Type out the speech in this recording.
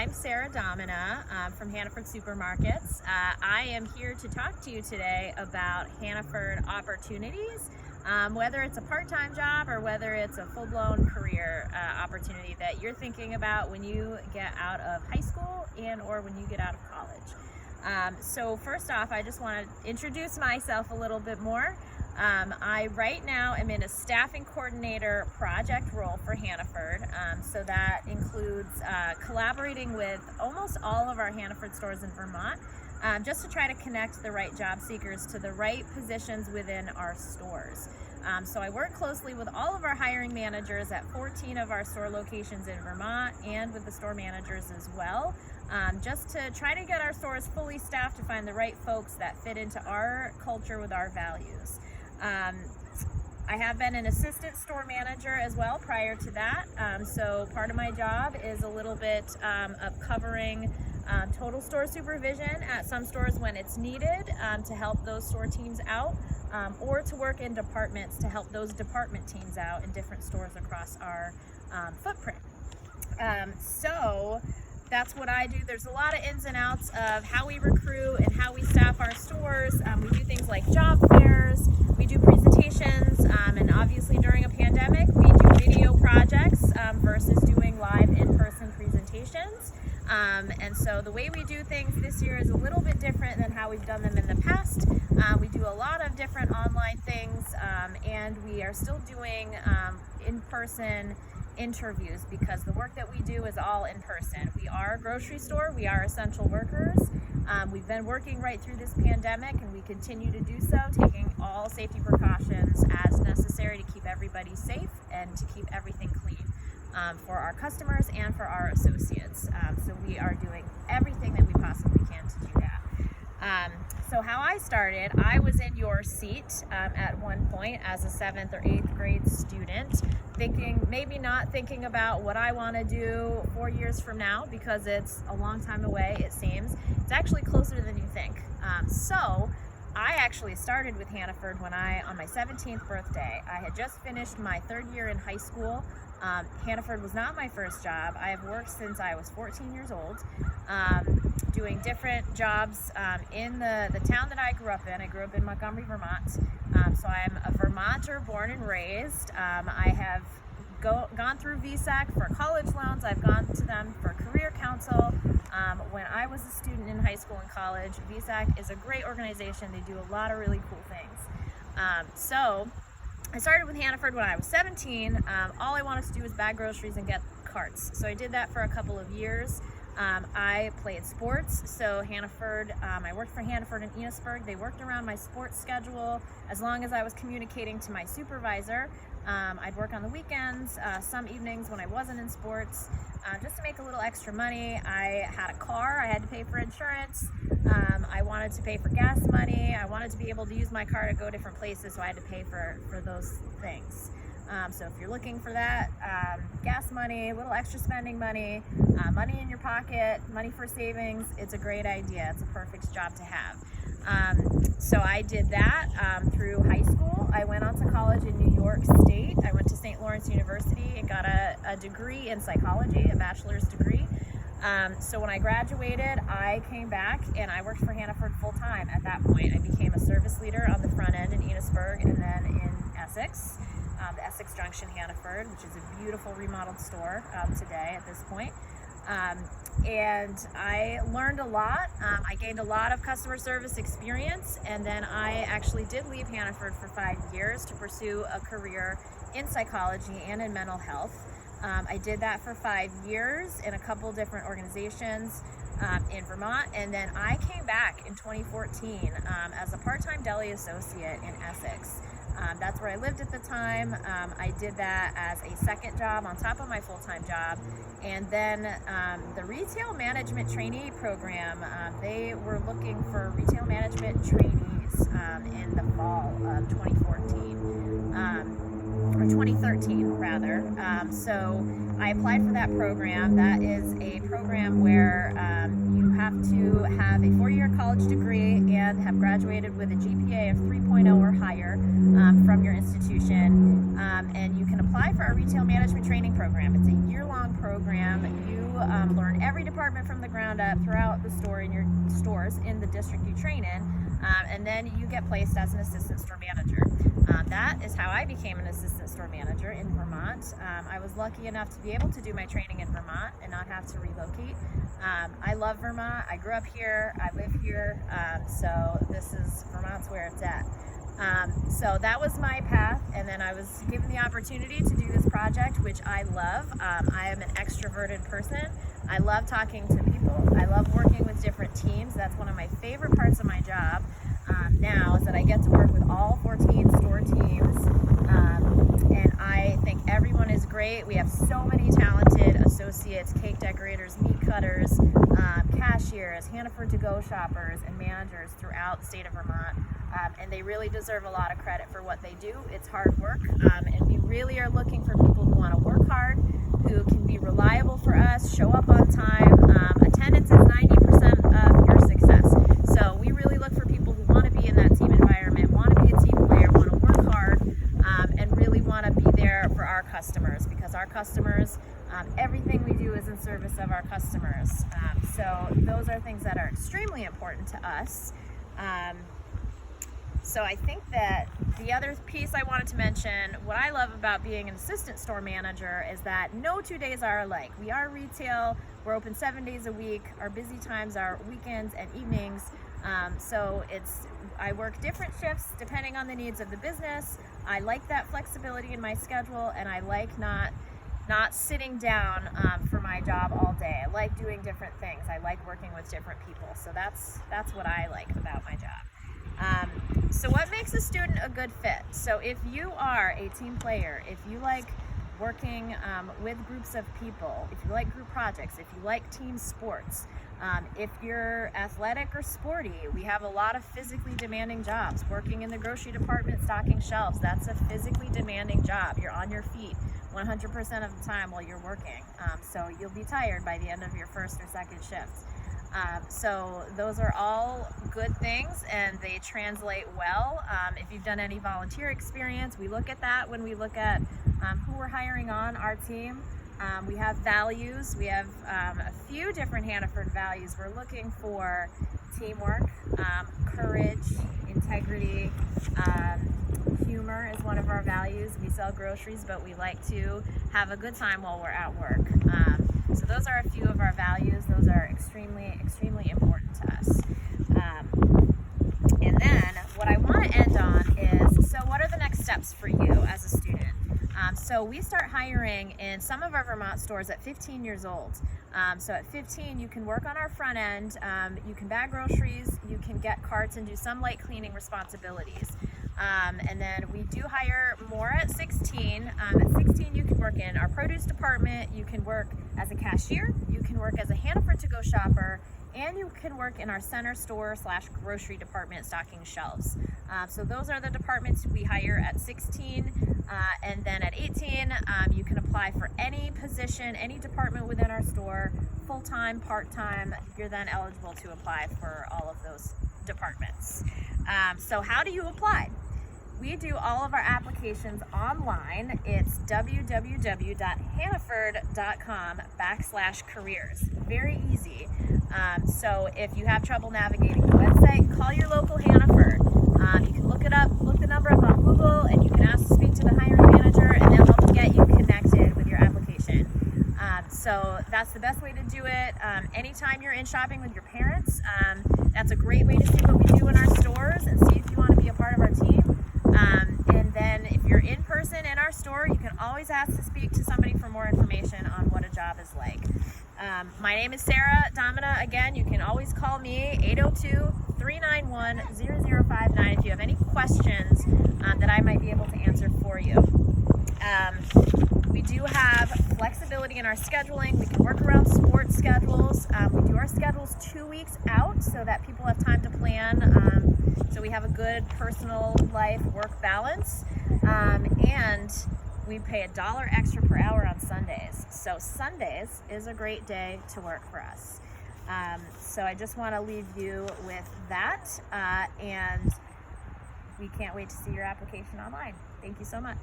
I'm Sara Domina from Hannaford Supermarkets. I am here to talk to you today about Hannaford opportunities, whether it's a part-time job or whether it's a full-blown career opportunity that you're thinking about when you get out of high school and or when you get out of college. So first off, I just want to introduce myself a little bit more. I right now am in a staffing coordinator project role for Hannaford, so that includes collaborating with almost all of our Hannaford stores in Vermont, just to try to connect the right job seekers to the right positions within our stores. So I work closely with all of our hiring managers at 14 of our store locations in Vermont and with the store managers as well, just to try to get our stores fully staffed to find the right folks that fit into our culture with our values. I have been an assistant store manager as well prior to that, so part of my job is a little bit of covering total store supervision at some stores when it's needed to help those store teams out, or to work in departments to help those department teams out in different stores across our footprint. So that's what I do. There's a lot of ins and outs of how we recruit and how we staff our stores. We do things like job fairs, we do presentations, and obviously during a pandemic we do video projects versus doing live in-person presentations. And so the way we do things this year is a little bit different than how we've done them in the past. We do a lot of different online things, and we are still doing in-person interviews because the work that we do is all in person. We are a grocery store, we are essential workers. We've been working right through this pandemic and we continue to do so, taking all safety precautions as necessary to keep everybody safe and to keep everything clean for our customers and for our associates. So we are doing everything that we possibly can to do that. So how I started, I was in your seat at one point as a 7th or 8th grade student, maybe not thinking about what I want to do 4 years from now, because it's a long time away, it seems. It's actually closer than you think. So I actually started with Hannaford on my 17th birthday. I had just finished my 3rd year in high school. Hannaford was not my first job. I have worked since I was 14 years old, doing different jobs in the town that I grew up in. I grew up in Montgomery, Vermont, so I'm a Vermonter born and raised. I have gone through VSAC for college loans. I've gone to them for career counsel. When I was a student in high school and college, VSAC is a great organization. They do a lot of really cool things. So I started with Hannaford when I was 17. All I wanted to do was bag groceries and get carts. So I did that for a couple of years. I played sports, so Hannaford, I worked for Hannaford in Enosburg. They worked around my sports schedule as long as I was communicating to my supervisor. I'd work on the weekends, some evenings when I wasn't in sports, just to make a little extra money. I had a car, I had to pay for insurance, I wanted to pay for gas money, I wanted to be able to use my car to go different places, so I had to pay for those things. So if you're looking for that, gas money, a little extra spending money, money in your pocket, money for savings, it's a great idea. It's a perfect job to have. So I did that through high school. I went on to college in New York State. I went to St. Lawrence University and got a degree in psychology, a bachelor's degree. So when I graduated, I came back and I worked for Hannaford full-time at that point. I became a service leader on the front end in Enosburg and then in Essex. The Essex Junction Hannaford, which is a beautiful remodeled store today at this point. And I learned a lot. I gained a lot of customer service experience, and then I actually did leave Hannaford for 5 years to pursue a career in psychology and in mental health. I did that for 5 years in a couple different organizations in Vermont, and then I came back in 2014 as a part-time deli associate in Essex. That's where I lived at the time. I did that as a second job on top of my full-time job. And then the retail management trainee program, they were looking for retail management trainees in the fall of 2014, or 2013 rather. So I applied for that program. That is a program where you have to have a 4-year college degree and have graduated with a GPA of 3.0 or higher from your institution, and you can apply for our retail management training program. It's a year-long program. You learn every department from the ground up throughout the store in your stores in the district you train in, and then you get placed as an assistant store manager. That is how I became an assistant store manager in Vermont. I was lucky enough to be able to do my training in Vermont and not have to relocate. I love Vermont. I grew up here. I live here. So Vermont's where it's at. So that was my path, and then I was given the opportunity to do this project, which I love. I am an extroverted person. I love talking to people. I love working with different teams. That's one of my favorite parts of my job now, is that I get to work with all 14 store teams, and I think everyone is great. We have so many talented associates, cake decorators, meat cutters, cashiers, Hannaford to-go shoppers, and managers throughout the state of Vermont. And they really deserve a lot of credit for what they do. It's hard work, and we really are looking for people who want to work hard, who can be reliable for us, show up on time. Attendance is 90% of your success. So we really look for people who want to be in that team environment, want to be a team player, want to work hard, and really want to be there for our customers, because our customers, everything we do is in service of our customers. So those are things that are extremely important to us. So I think that the other piece I wanted to mention, what I love about being an assistant store manager, is that no 2 days are alike. We are retail, we're open 7 days a week. Our busy times are weekends and evenings. So I work different shifts depending on the needs of the business. I like that flexibility in my schedule, and I like not sitting down for my job all day. I like doing different things. I like working with different people. So that's what I like about my job. So what makes a student a good fit? So if you are a team player, if you like working with groups of people, if you like group projects, if you like team sports, if you're athletic or sporty, we have a lot of physically demanding jobs. Working in the grocery department, stocking shelves, that's a physically demanding job. You're on your feet 100% of the time while you're working. So you'll be tired by the end of your first or second shift. So those are all good things, and they translate well. If you've done any volunteer experience, we look at that when we look at who we're hiring on our team. We have values. We have a few different Hannaford values. We're looking for teamwork, courage, integrity, humor is one of our values. We sell groceries, but we like to have a good time while we're at work. So those are a few of our values. Those are extremely, extremely important to us. And then what I want to end on is, so what are the next steps for you as a student? So we start hiring in some of our Vermont stores at 15 years old. So at 15, you can work on our front end. You can bag groceries, you can get carts and do some light cleaning responsibilities. And then we do hire more at 16. At 16, you can work in our produce department, you can work as a cashier, you can work as a Hannaford to-go shopper, and you can work in our center store / grocery department stocking shelves. So those are the departments we hire at 16. And then at 18, you can apply for any position, any department within our store, full-time, part-time. You're then eligible to apply for all of those departments. So how do you apply? We do all of our applications online. It's www.hannaford.com/careers. Very easy. So if you have trouble navigating the website, call your local Hannaford. You can look it up, look the number up on Google, and you can ask to speak to the hiring manager, and they'll help get you connected with your application. So that's the best way to do it. Anytime you're in shopping with your parents, that's a great way to see what we do in our stores and see if you want to be a part of our team. And then if you're in person in our store, you can always ask to speak to somebody for more information on what a job is like. My name is Sara, Domina. Again, you can always call me, 802-391-0059, if you have any questions that I might be able to answer for you. We do have flexibility in our scheduling. We can work around sports schedules. We do our schedules 2 weeks out so that people have time to plan. So we have a good personal life work balance. And we pay $1 extra per hour on Sundays. So Sundays is a great day to work for us. So I just want to leave you with that. And we can't wait to see your application online. Thank you so much.